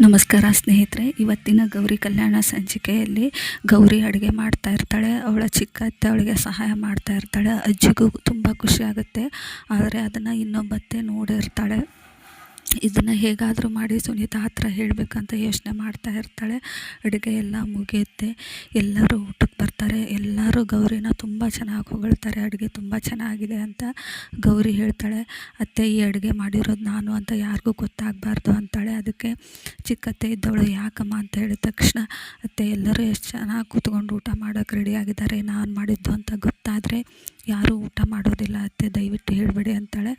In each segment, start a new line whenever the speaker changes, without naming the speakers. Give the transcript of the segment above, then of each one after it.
ನಮಸ್ಕಾರ ಸ್ನೇಹಿತರೆ. ಇವತ್ತಿನ ಗೌರಿ ಕಲ್ಯಾಣ ಸಂಚಿಕೆಯಲ್ಲಿ ಗೌರಿ ಅಡುಗೆ ಮಾಡ್ತಾ ಇರ್ತಾಳೆ. ಅವಳ ಚಿಕ್ಕ ಅತ್ತೆ ಅವಳಿಗೆ ಸಹಾಯ ಮಾಡ್ತಾ ಇರ್ತಾಳೆ. ಅಜ್ಜಿಗೂ ತುಂಬ ಖುಷಿ ಆಗುತ್ತೆ. ಆದರೆ ಅದನ್ನು ಇನ್ನೊಬ್ಬತ್ತೆ ನೋಡಿರ್ತಾಳೆ. ಇದನ್ನು ಹೇಗಾದರೂ ಮಾಡಿ ಸುನೀತಾ ಹತ್ರ ಹೇಳಬೇಕಂತ ಯೋಚನೆ ಮಾಡ್ತಾ ಇರ್ತಾಳೆ. ಅಡುಗೆ ಎಲ್ಲ ಮುಗಿಯುತ್ತೆ. ಎಲ್ಲರೂ ಊಟಕ್ಕೆ ಬರ್ತಾರೆ. ಎಲ್ಲರೂ ಗೌರಿನ ತುಂಬ ಚೆನ್ನಾಗಿ ಹೊಗಳ್ತಾರೆ. ಅಡುಗೆ ತುಂಬ ಚೆನ್ನಾಗಿದೆ ಅಂತ ಗೌರಿ ಹೇಳ್ತಾಳೆ. ಅತ್ತೆ, ಈ ಅಡುಗೆ ಮಾಡಿರೋದು ನಾನು ಅಂತ ಯಾರಿಗೂ ಗೊತ್ತಾಗಬಾರ್ದು ಅಂತಾಳೆ. ಅದಕ್ಕೆ ಚಿಕ್ಕತ್ತೆ ಇದ್ದವಳು, ಯಾಕಮ್ಮ ಅಂತ ಹೇಳಿದ ತಕ್ಷಣ, ಅತ್ತೆ, ಎಲ್ಲರೂ ಎಷ್ಟು ಚೆನ್ನಾಗಿ ಕೂತ್ಕೊಂಡು ಊಟ ಮಾಡೋಕ್ಕೆ ರೆಡಿಯಾಗಿದ್ದಾರೆ. ನಾನು ಮಾಡಿದ್ದು ಅಂತ ಗೊತ್ತಾದರೆ ಯಾರೂ ಊಟ ಮಾಡೋದಿಲ್ಲ ಅತ್ತೆ, ದಯವಿಟ್ಟು ಹೇಳಬೇಡಿ ಅಂತಾಳೆ.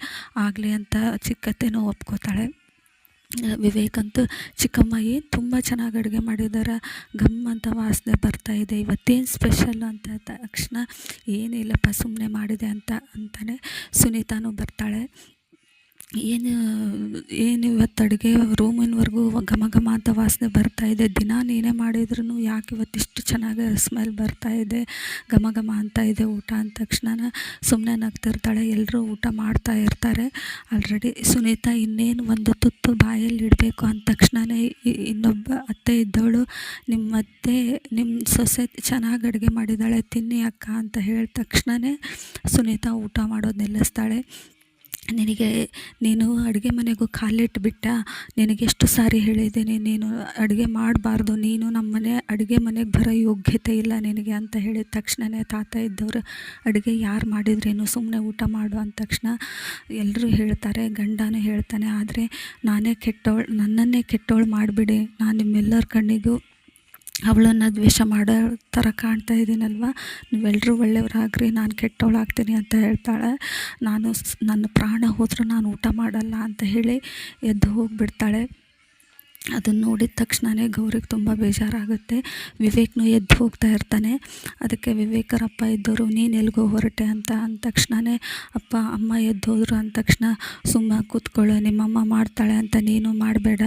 ಆಗಲಿ ಅಂತ ಚಿಕ್ಕತ್ತೆನೂ ಒಪ್ಕೋತಾಳೆ. ವಿವೇಕಂತೂ, ಚಿಕ್ಕಮ್ಮ ಏನು ತುಂಬ ಚೆನ್ನಾಗಿ ಅಡುಗೆ ಮಾಡಿದ್ದಾರೆ, ಘಮ್ ಅಂತ ವಾಸನೆ ಬರ್ತಾಯಿದೆ, ಇವತ್ತೇನು ಸ್ಪೆಷಲ್ ಅಂತ ತಕ್ಷಣ, ಏನಿಲ್ಲಪ್ಪ ಸುಮ್ಮನೆ ಮಾಡಿದೆ ಅಂತಾನೆ ಸುನೀತಾನೂ ಬರ್ತಾಳೆ. ಏನು ಇವತ್ತು ಅಡುಗೆ ರೂಮಿನವರೆಗೂ ಘಮ ಘಮ ಅಂತ ವಾಸನೆ ಬರ್ತಾಯಿದೆ, ದಿನ ನೀನೇ ಮಾಡಿದ್ರೂ ಯಾಕೆ ಇವತ್ತಿಷ್ಟು ಚೆನ್ನಾಗಿ ಸ್ಮೆಲ್ ಬರ್ತಾಯಿದೆ, ಘಮ ಘಮ ಅಂತ ಇದೆ ಊಟ ಅಂದ ತಕ್ಷಣ ಸುಮ್ಮನೆ ನಗ್ತಿರ್ತಾಳೆ. ಎಲ್ಲರೂ ಊಟ ಮಾಡ್ತಾ ಇರ್ತಾರೆ. ಆಲ್ರೆಡಿ ಸುನೀತಾ ಇನ್ನೇನು ಒಂದು ತುತ್ತು ಬಾಯಲ್ಲಿ ಇಡಬೇಕು ಅಂದ ತಕ್ಷಣವೇ ಇನ್ನೊಬ್ಬ ಅತ್ತೆ ಇದ್ದವಳು, ನಿಮ್ಮ ಸೊಸೆ ಚೆನ್ನಾಗಿ ಅಡುಗೆ ಮಾಡಿದ್ದಾಳೆ, ತಿನ್ನಿ ಅಕ್ಕ ಅಂತ ಹೇಳಿದ ತಕ್ಷಣವೇ ಸುನೀತಾ ಊಟ ಮಾಡೋದು ನಿಲ್ಲಿಸ್ತಾಳೆ. ನೀನು ಅಡುಗೆ ಮನೆಗೂ ಕಾಲಿಟ್ಬಿಟ್ಟ, ನಿನಗೆಷ್ಟು ಸಾರಿ ಹೇಳಿದ್ದೀನಿ ನೀನು ಅಡುಗೆ ಮಾಡಬಾರ್ದು, ನೀನು ನಮ್ಮನೆ ಅಡುಗೆ ಮನೆಗೆ ಬರೋ ಯೋಗ್ಯತೆ ಇಲ್ಲ ನಿನಗೆ ಅಂತ ಹೇಳಿದ ತಕ್ಷಣವೇ ತಾತ ಇದ್ದವರು, ಅಡುಗೆ ಯಾರು ಮಾಡಿದ್ರೇನು ಸುಮ್ಮನೆ ಊಟ ಮಾಡು ಅಂದ ತಕ್ಷಣ ಎಲ್ಲರೂ ಹೇಳ್ತಾರೆ. ಗಂಡನೂ ಹೇಳ್ತಾನೆ, ಆದರೆ ನನ್ನನ್ನೇ ಕೆಟ್ಟವಳು ಮಾಡಿಬಿಡಿ, ನಾನು ನಿಮ್ಮೆಲ್ಲರ ಕಣ್ಣಿಗೂ ಅವಳನ್ನು ದ್ವೇಷ ಮಾಡೋ ಥರ ಕಾಣ್ತಾ ಇದ್ದೀನಲ್ವ, ನೀವೆಲ್ಲರೂ ಒಳ್ಳೆಯವರಾಗ್ರಿ, ನಾನು ಕೆಟ್ಟವಳಾಗ್ತೀನಿ ಅಂತ ಹೇಳ್ತಾಳೆ. ನನ್ನ ಪ್ರಾಣ ಹೋದರೂ ನಾನು ಊಟ ಮಾಡಲ್ಲ ಅಂತ ಹೇಳಿ ಎದ್ದು ಹೋಗಿಬಿಡ್ತಾಳೆ. ಅದನ್ನು ನೋಡಿದ ತಕ್ಷಣವೇ ಗೌರಿಗೆ ತುಂಬ ಬೇಜಾರಾಗುತ್ತೆ. ವಿವೇಕ್ನೂ ಎದ್ದು ಹೋಗ್ತಾ ಇರ್ತಾನೆ. ಅದಕ್ಕೆ ವಿವೇಕರಪ್ಪ ಇದ್ದವರು, ನೀನು ಎಲ್ಲಿಗೋ ಹೊರಟೆ ಅಂದ ತಕ್ಷಣವೇ, ಅಮ್ಮ ಎದ್ದು ಹೋದ್ರು ಅಂದ ತಕ್ಷಣ, ಸುಮ್ಮ ಕೂತ್ಕೊಳ್ಳೋ, ನಿಮ್ಮಮ್ಮ ಮಾಡ್ತಾಳೆ ಅಂತ ನೀನು ಮಾಡಬೇಡ,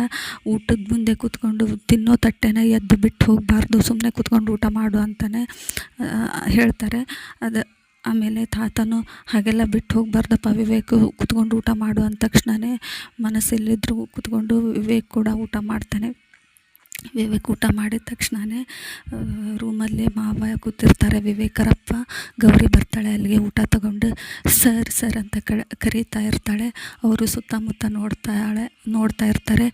ಊಟದ ಮುಂದೆ ಕೂತ್ಕೊಂಡು ತಿನ್ನೋ ತಟ್ಟೆನ ಎದ್ದು ಬಿಟ್ಟು ಹೋಗಬಾರ್ದು, ಸುಮ್ಮನೆ ಕೂತ್ಕೊಂಡು ಊಟ ಮಾಡು ಅಂತಲೇ ಹೇಳ್ತಾರೆ. ಆಮೇಲೆ ತಾತನು, ಹಾಗೆಲ್ಲ ಬಿಟ್ಟು ಹೋಗಬಾರ್ದಪ್ಪ ವಿವೇಕ್, ಕೂತ್ಕೊಂಡು ಊಟ ಮಾಡು ಅಂದ ತಕ್ಷಣವೇ ಮನಸ್ಸಲ್ಲಿದ್ದರೂ ಕೂತ್ಕೊಂಡು ವಿವೇಕ್ ಕೂಡ ಊಟ ಮಾಡ್ತಾನೆ. ವಿವೇಕ್ ಊಟ ಮಾಡಿದ ತಕ್ಷಣವೇ ರೂಮಲ್ಲಿ ಮಾವ ಕೂತಿರ್ತಾರೆ. ವಿವೇಕರಪ್ಪ, ಗೌರಿ ಬರ್ತಾಳೆ ಅಲ್ಲಿಗೆ ಊಟ ತಗೊಂಡು, ಸರ್ ಅಂತ ಕರೀತಾ ಇರ್ತಾಳೆ. ಅವರು ಸುತ್ತಮುತ್ತ ನೋಡ್ತಾ ಇರ್ತಾರೆ.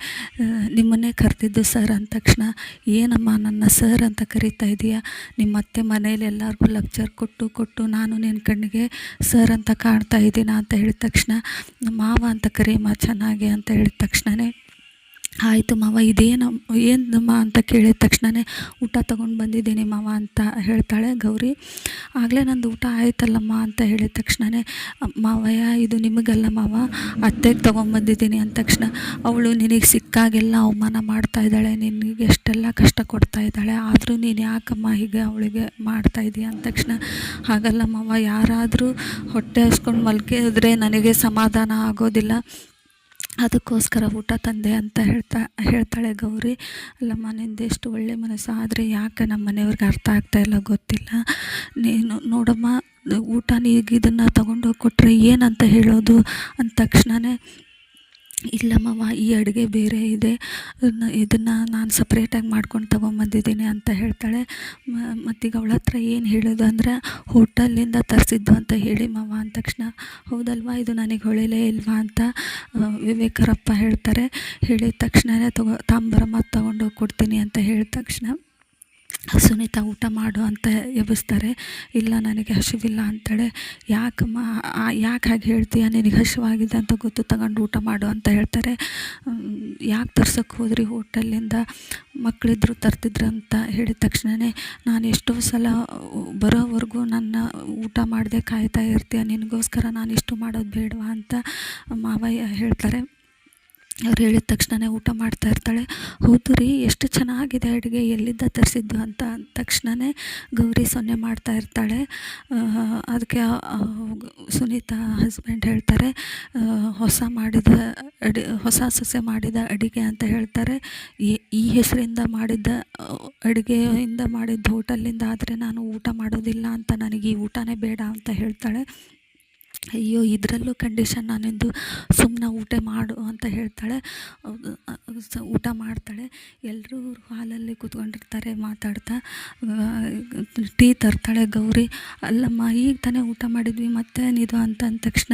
ನಿಮ್ಮನ್ನೇ ಕರೆದಿದ್ದು ಸರ್ ಅಂದ ತಕ್ಷಣ, ಏನಮ್ಮ ನನ್ನ ಸರ್ ಅಂತ ಕರೀತಾ ಇದೆಯಾ, ನಿಮ್ಮ ಅತ್ತೆ ಮನೇಲಿ ಎಲ್ಲರಿಗೂ ಲೆಕ್ಚರ್ ಕೊಟ್ಟು ನಾನು ನಿನ್ನ ಕಣ್ಣಿಗೆ ಸರ್ ಅಂತ ಕಾಣ್ತಾ ಇದ್ದೀನ ಅಂತ ಹೇಳಿದ ತಕ್ಷಣ, ಮಾವ ಅಂತ ಕರೀಮ್ಮ ಚೆನ್ನಾಗಿ ಅಂತ ಹೇಳಿದ ತಕ್ಷಣವೇ, ಆಯಿತು ಮಾವ, ಏನಮ್ಮ ಅಂತ ಕೇಳಿದ ತಕ್ಷಣವೇ, ಊಟ ತೊಗೊಂಡು ಬಂದಿದ್ದೀನಿ ಮಾವ ಅಂತ ಹೇಳ್ತಾಳೆ ಗೌರಿ. ಆಗಲೇ ನಂದು ಊಟ ಆಯ್ತಲ್ಲಮ್ಮ ಅಂತ ಹೇಳಿದ ತಕ್ಷಣವೇ, ಮಾವಯ್ಯ ಇದು ನಿಮಗಲ್ಲ ಮಾವ, ಅತ್ತೆಗೆ ತೊಗೊಂಬಂದಿದ್ದೀನಿ ಅಂದ ತಕ್ಷಣ, ಅವಳು ನಿನಗೆ ಸಿಕ್ಕಾಗೆಲ್ಲ ಅವಮಾನ ಮಾಡ್ತಾ ಇದ್ದಾಳೆ, ನಿನಗೆ ಎಷ್ಟೆಲ್ಲ ಕಷ್ಟ ಕೊಡ್ತಾ ಇದ್ದಾಳೆ, ಆದರೂ ನೀನು ಯಾಕಮ್ಮ ಹೀಗೆ ಅವಳಿಗೆ ಮಾಡ್ತಾ ಇದೀಯ ಅಂದ ತಕ್ಷಣ, ಹಾಗಲ್ಲ ಮಾವ, ಯಾರಾದರೂ ಹೊಟ್ಟೆ ಹಸ್ಕೊಂಡು ಮಲ್ಕಿದ್ರೆ ನನಗೆ ಸಮಾಧಾನ ಆಗೋದಿಲ್ಲ, ಅದಕ್ಕೋಸ್ಕರ ಊಟ ತಂದೆ ಅಂತ ಹೇಳ್ತಾಳೆ ಗೌರಿ. ಅಲ್ಲಮ್ಮ, ನಿಂದೆಷ್ಟು ಒಳ್ಳೆ ಮನಸ್ಸು, ಆದರೆ ಯಾಕೆ ನಮ್ಮ ಮನೆಯವ್ರಿಗೆ ಅರ್ಥ ಆಗ್ತಾಯಿಲ್ಲ ಗೊತ್ತಿಲ್ಲ, ನೀನು ನೋಡಮ್ಮ, ಊಟ ಈಗ ಇದನ್ನು ತೊಗೊಂಡೋಗಿ ಕೊಟ್ಟರೆ ಏನಂತ ಹೇಳೋದು ಅಂದ ತಕ್ಷಣವೇ, ಇಲ್ಲಮ್ಮವ್ವ, ಈ ಅಡುಗೆ ಬೇರೆ ಇದೆ, ಇದನ್ನು ನಾನು ಸಪ್ರೇಟಾಗಿ ಮಾಡ್ಕೊಂಡು ತೊಗೊಂಬಂದಿದ್ದೀನಿ ಅಂತ ಹೇಳ್ತಾಳೆ. ಮತ್ತೀಗ ಅವಳ ಹತ್ರ ಏನು ಹೇಳೋದು ಅಂದರೆ, ಹೋಟೆಲಿಂದ ತರಿಸಿದ್ದು ಅಂತ ಹೇಳಿ ಮಾವ ಅಂದ ತಕ್ಷಣ, ಹೌದಲ್ವಾ, ಇದು ನನಗೆ ಹೊಳಿಲೇ ಇಲ್ವಾ ಅಂತ ವಿವೇಕರಪ್ಪ ಹೇಳ್ತಾರೆ. ಹೇಳಿದ ತಕ್ಷಣವೇ ತಾಂಬರಮ್ಮ ತೊಗೊಂಡೋಗಿ ಕೊಡ್ತೀನಿ ಅಂತ ಹೇಳಿದ ತಕ್ಷಣ ಸುನೀತಾ ಊಟ ಮಾಡು ಅಂತ ಎಬ್ಬಿಸ್ತಾರೆ. ಇಲ್ಲ, ನನಗೆ ಹಸಿವಿಲ್ಲ ಅಂತಾಳೆ. ಯಾಕಮ್ಮ, ಯಾಕೆ ಹಾಗೆ ಹೇಳ್ತೀಯ, ನಿನಗೆ ಹಸಿವಾಗಿದೆ ಅಂತ ಗೊತ್ತು, ತಗೊಂಡು ಊಟ ಮಾಡು ಅಂತ ಹೇಳ್ತಾರೆ. ಯಾಕೆ ತರ್ಸೋಕ್ಕೆ ಹೋದ್ರಿ ಹೋಟೆಲಿಂದ, ಮಕ್ಕಳಿದ್ರು ತರ್ತಿದ್ರು ಅಂತ ಹೇಳಿದ ತಕ್ಷಣವೇ, ನಾನು ಎಷ್ಟೋ ಸಲ ಬರೋವರೆಗೂ ನನ್ನ ಊಟ ಮಾಡದೆ ಕಾಯ್ತಾ ಇರ್ತೀಯ, ನಿನಗೋಸ್ಕರ ನಾನು ಇಷ್ಟು ಮಾಡೋದು ಬೇಡವಾ ಅಂತ ಮಾವಯ್ಯ ಹೇಳ್ತಾರೆ. ಅವ್ರು ಹೇಳಿದ ತಕ್ಷಣವೇ ಊಟ ಮಾಡ್ತಾ ಇರ್ತಾಳೆ. ಹೌದು ರೀ, ಎಷ್ಟು ಚೆನ್ನಾಗಿದೆ ಅಡುಗೆ, ಎಲ್ಲಿಂದ ತರಿಸಿದ್ದು ಅಂತ ತಕ್ಷಣವೇ ಗೌರಿ ಸೊನ್ನೆ ಮಾಡ್ತಾ ಇರ್ತಾಳೆ. ಅದಕ್ಕೆ ಸುನೀತಾ ಹಸ್ಬೆಂಡ್ ಹೇಳ್ತಾರೆ, ಹೊಸ ಸೊಸೆ ಮಾಡಿದ ಅಡುಗೆ ಅಂತ ಹೇಳ್ತಾರೆ. ಈ ಹೆಸರಿಂದ ಮಾಡಿದ್ದ ಅಡುಗೆಯಿಂದ ಮಾಡಿದ್ದ ಹೋಟೆಲಿಂದ ಆದರೆ ನಾನು ಊಟ ಮಾಡೋದಿಲ್ಲ ಅಂತ, ನನಗೆ ಈ ಊಟನೇ ಬೇಡ ಅಂತ ಹೇಳ್ತಾಳೆ. ಅಯ್ಯೋ ಇದರಲ್ಲೂ ಕಂಡೀಷನ್ ನಾನೆಂದು ಸುಮ್ಮನೆ ಊಟ ಮಾಡು ಅಂತ ಹೇಳ್ತಾಳೆ. ಊಟ ಮಾಡ್ತಾಳೆ. ಎಲ್ಲರೂ ಹಾಲಲ್ಲಿ ಕೂತ್ಕೊಂಡಿರ್ತಾರೆ ಮಾತಾಡ್ತಾ. ಟೀ ತರ್ತಾಳೆ ಗೌರಿ. ಅಲ್ಲಮ್ಮ ಈಗ ತಾನೇ ಊಟ ಮಾಡಿದ್ವಿ ಮತ್ತೇನಿದು ಅಂತ ಅಂದ ತಕ್ಷಣ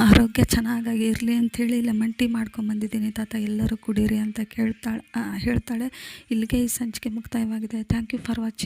ಆರೋಗ್ಯ ಚೆನ್ನಾಗಿರಲಿ ಅಂಥೇಳಿ ಲೆಮನ್ ಟೀ ಮಾಡ್ಕೊಂಬಂದಿದ್ದೀನಿ ತಾತ, ಎಲ್ಲರೂ ಕುಡೀರಿ ಅಂತ ಹೇಳ್ತಾಳೆ. ಇಲ್ಲಿಗೆ ಈ ಸಂಚಿಕೆ ಮುಕ್ತಾಯವಾಗಿದೆ. Thank you for watching.